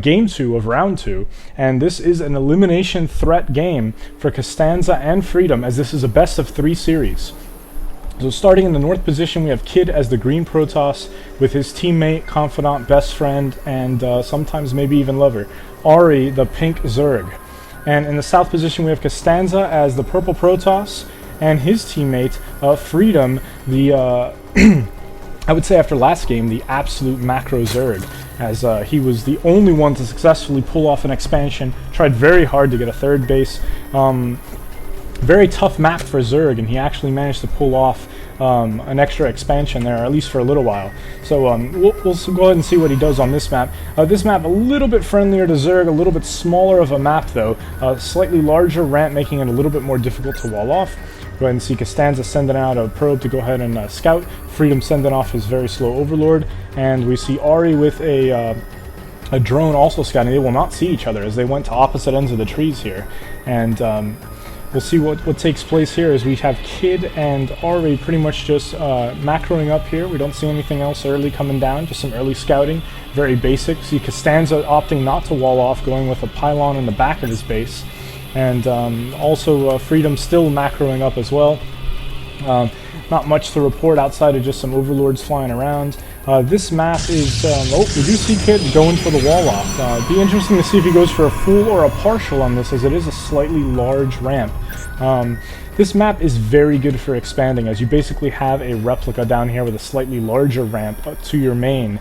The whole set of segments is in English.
Game 2 of round 2, and this is an elimination threat game for Costanza and Freedom, as this is a best of 3 series. So starting in the north position, we have Kid as the green Protoss with his teammate, confidant, best friend, and sometimes maybe even lover, Ari, the pink Zerg. And in the south position, we have Costanza as the purple Protoss and his teammate, Freedom, the I would say after last game, the absolute macro Zerg, as he was the only one to successfully pull off an expansion, tried very hard to get a third base. Very tough map for Zerg, and he actually managed to pull off an extra expansion there, at least for a little while. So we'll go ahead and see what he does on this map. This map a little bit friendlier to Zerg, a little bit smaller of a map though, slightly larger ramp, making it a little bit more difficult to wall off. Go ahead and see Costanza sending out a probe to go ahead and scout. Freedom sending off his very slow Overlord, and we see Ari with a drone also scouting. They will not see each other as they went to opposite ends of the trees here, and we'll see what takes place here as we have Kid and Ari pretty much just macroing up here. We don't see anything else early coming down, just some early scouting, very basic. See Costanza opting not to wall off, going with a pylon in the back of his base. And also Freedom still macroing up as well. Not much to report outside of just some overlords flying around. This map is, oh, we do see Kid going for the wall off. It'd be interesting to see if he goes for a full or a partial on this, as it is a slightly large ramp. This map is very good for expanding, as you basically have a replica down here with a slightly larger ramp to your main.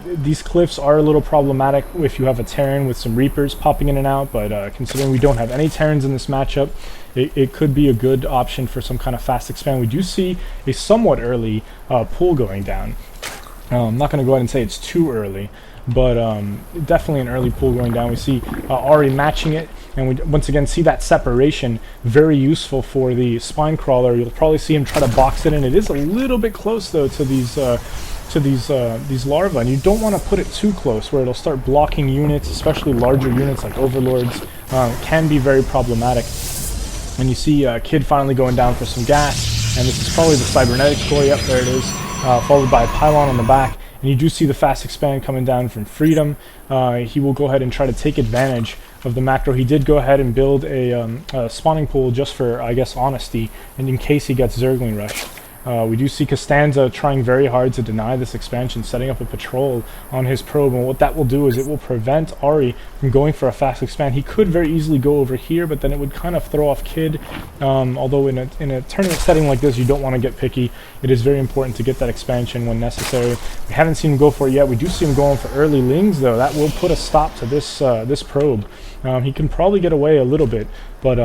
These cliffs are a little problematic if you have a Terran with some Reapers popping in and out, but considering we don't have any Terrans in this matchup, it could be a good option for some kind of fast expand. We do see a somewhat early pull going down. I'm not going to go ahead and say it's too early, but definitely an early pull going down. We see Ari matching it, and we once again see that separation, very useful for the spine crawler. You'll probably see him try to box it in. It is a little bit close though to these larvae, and you don't want to put it too close where it'll start blocking units, especially larger units like overlords. Can be very problematic. And you see Kid finally going down for some gas, and this is probably the cybernetics core. Yep, there it is, followed by a pylon on the back. And you do see the fast expand coming down from Freedom. He will go ahead and try to take advantage of the macro. He did go ahead and build a spawning pool just for, I guess, honesty, and in case he gets Zergling rushed. We do see Costanza trying very hard to deny this expansion, setting up a patrol on his probe, and what that will do is it will prevent Ari from going for a fast expand. He could very easily go over here, but then it would kind of throw off Kid. Although in a tournament setting like this, you don't want to get picky. It is very important to get that expansion when necessary. We haven't seen him go for it yet. We do see him going for early lings, though. That will put a stop to this this probe. He can probably get away a little bit, but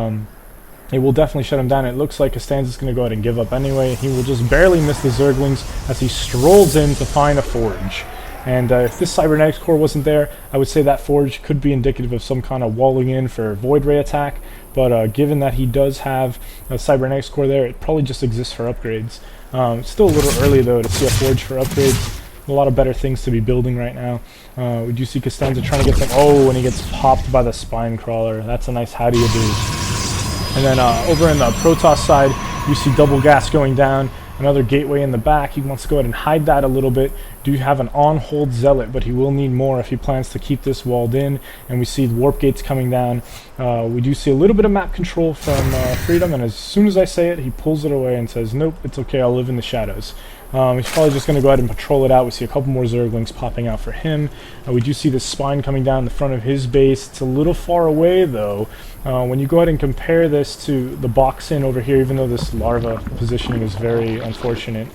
it will definitely shut him down. It looks like Costanza's going to go ahead and give up anyway. He will just barely miss the Zerglings as he strolls in to find a forge. And if this cybernetics core wasn't there, I would say that forge could be indicative of some kind of walling in for void ray attack. But given that he does have a cybernetics core there, it probably just exists for upgrades. Still a little early though to see a forge for upgrades. A lot of better things to be building right now. We do see Costanza trying to get some. Oh, and he gets popped by the spine crawler. That's a nice how do you do. And then over in the Protoss side, you see double gas going down, another gateway in the back. He wants to go ahead and hide that a little bit. Do have an on-hold zealot, but he will need more if he plans to keep this walled in. And we see the warp gates coming down. We do see a little bit of map control from Freedom, and as soon as I say it, he pulls it away and says, nope, it's okay, I'll live in the shadows. He's probably just going to go ahead and patrol it out. We see a couple more Zerglings popping out for him. We do see this spine coming down the front of his base. It's a little far away, though. When you go ahead and compare this to the box in over here, even though this larva positioning is very unfortunate,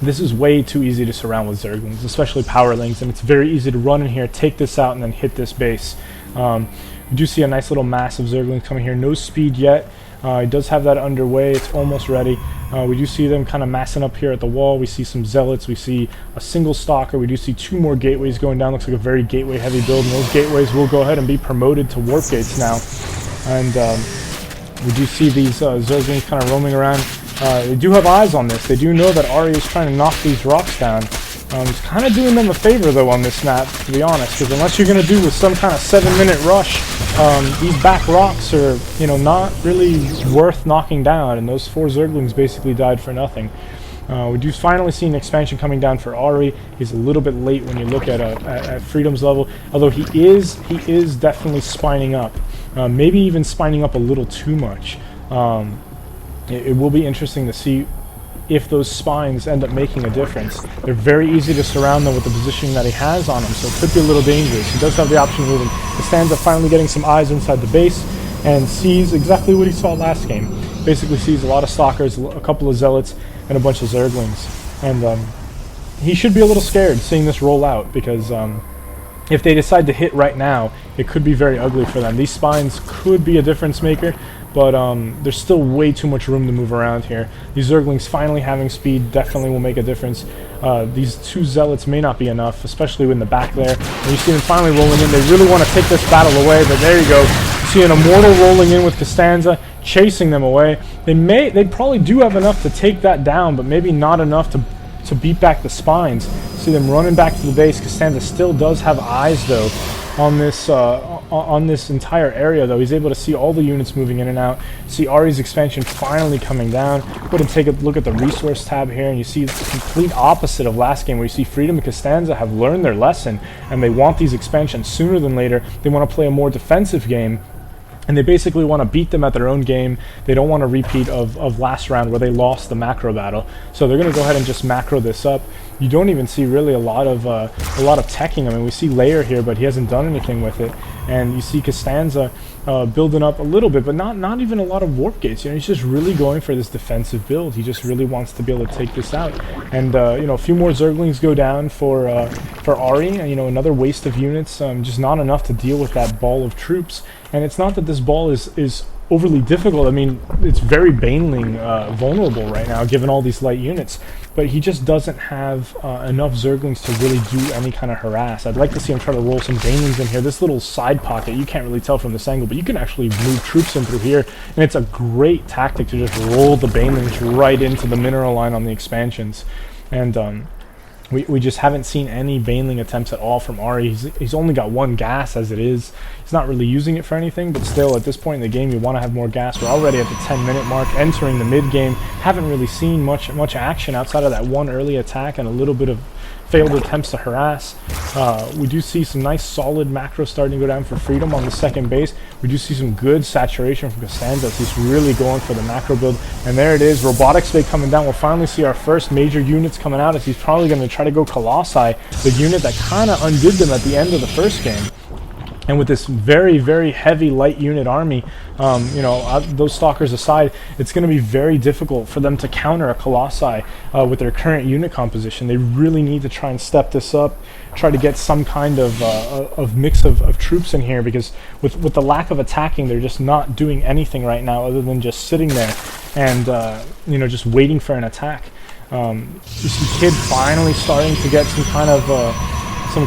this is way too easy to surround with Zerglings, especially powerlings, and it's very easy to run in here, take this out, and then hit this base. We do see a nice little mass of Zerglings coming here. No speed yet. It does have that underway. It's almost ready. We do see them kind of massing up here at the wall. We see some zealots. We see a single stalker. We do see 2 more gateways going down. Looks like a very gateway heavy build, and those gateways will go ahead and be promoted to warp gates now. And we do see these Zerglings kind of roaming around. They do have eyes on this. They do know that Ari is trying to knock these rocks down. He's kind of doing them a favor though on this map, to be honest, because unless you're going to do with some kind of 7-minute rush, these back rocks are, you know, not really worth knocking down, and those 4 Zerglings basically died for nothing. We do finally see an expansion coming down for Ari. He's a little bit late when you look at Freedom's level, although he is definitely spining up, maybe even spining up a little too much. It will be interesting to see if those spines end up making a difference. They're very easy to surround them with the positioning that he has on him, so it could be a little dangerous. He does have the option of moving. Costanza finally getting some eyes inside the base and sees exactly what he saw last game. Basically sees a lot of stalkers, a couple of zealots, and a bunch of zerglings. And he should be a little scared seeing this roll out, because if they decide to hit right now, it could be very ugly for them. These spines could be a difference maker, but there's still way too much room to move around here. These zerglings finally having speed definitely will make a difference. These two zealots may not be enough, especially in the back there. And you see them finally rolling in. They really want to take this battle away, but there you go. You see an Immortal rolling in with Costanza, chasing them away. They probably do have enough to take that down, but maybe not enough to beat back the spines. See them running back to the base. Costanza still does have eyes though on this entire area, though. He's able to see all the units moving in and out. See Ari's expansion finally coming down. Go ahead and take a look at the resource tab here, and you see the complete opposite of last game, where you see Freedom and Costanza have learned their lesson, and they want these expansions sooner than later. They want to play a more defensive game, and they basically want to beat them at their own game. They don't want a repeat of last round where they lost the macro battle. So they're going to go ahead and just macro this up. You don't even see really a lot of teching. I mean, we see Lair here, but he hasn't done anything with it. And you see Costanza building up a little bit, but not even a lot of warp gates. You know, he's just really going for this defensive build. He just really wants to be able to take this out. And you know, a few more Zerglings go down for Ari. And, you know, another waste of units. Just not enough to deal with that ball of troops. And it's not that this ball is overly difficult. I mean, it's very Baneling vulnerable right now, given all these light units. But he just doesn't have enough Zerglings to really do any kind of harass. I'd like to see him try to roll some Banelings in here. This little side pocket, you can't really tell from this angle, but you can actually move troops in through here. And it's a great tactic to just roll the Banelings right into the mineral line on the expansions. And we just haven't seen any Baneling attempts at all from Ari. He's only got one gas as it is. He's not really using it for anything, but still, at this point in the game, you want to have more gas. We're already at the 10-minute mark, entering the mid-game. Haven't really seen much action outside of that one early attack and a little bit of failed attempts to harass. We do see some nice solid macro starting to go down for Freedom on the second base. We do see some good saturation from Costanza. He's really going for the macro build. And there it is, Robotics Bay coming down. We'll finally see our first major units coming out, as he's probably going to try to go Colossi, the unit that kind of undid them at the end of the first game. And with this very, very heavy light unit army, you know, those stalkers aside, it's going to be very difficult for them to counter a Colossi with their current unit composition. They really need to try and step this up, try to get some kind of mix of troops in here, because with the lack of attacking, they're just not doing anything right now other than just sitting there and, you know, just waiting for an attack. You see Kid finally starting to get some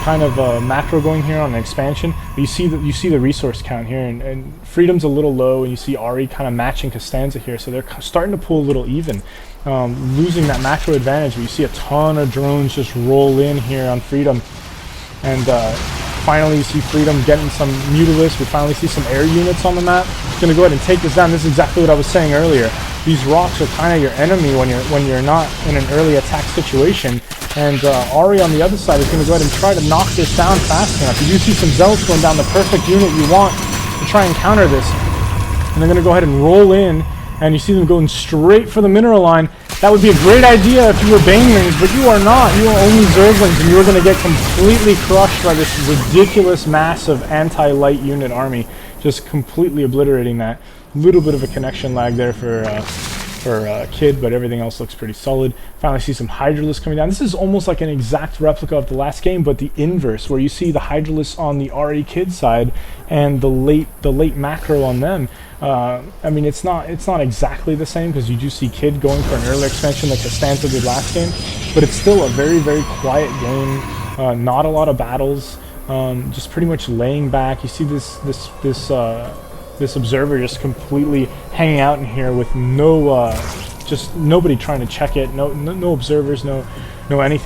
kind of macro going here on an expansion. But you see the resource count here, and Freedom's a little low, and you see Ari kind of matching Costanza here, so they're starting to pull a little even, losing that macro advantage. But you see a ton of drones just roll in here on Freedom, and finally you see Freedom getting some Mutalisks. We finally see some air units on the map. It's going to go ahead and take this down. This is exactly what I was saying earlier. These rocks are kind of your enemy when you're not in an early attack situation. And Ari on the other side is going to go ahead and try to knock this down fast enough. You do see some Zealots going down, the perfect unit you want to try and counter this. And they're going to go ahead and roll in, and you see them going straight for the mineral line. That would be a great idea if you were Banelings, but you are not. You are only Zerglings, and you are going to get completely crushed by this ridiculous mass of anti-light unit army, just completely obliterating that. Little bit of a connection lag there for Kid, but everything else looks pretty solid. Finally see some Hydralisks coming down. This is almost like an exact replica of the last game, but the inverse, where you see the Hydralisks on the Ari Kid side and the late macro on them. I mean, it's not exactly the same, because you do see Kid going for an early expansion like Costanza did last game, but it's still a very, very quiet game. Not a lot of battles, just pretty much laying back. You see this observer just completely hanging out in here with no, just nobody trying to check it. No observers, no anything.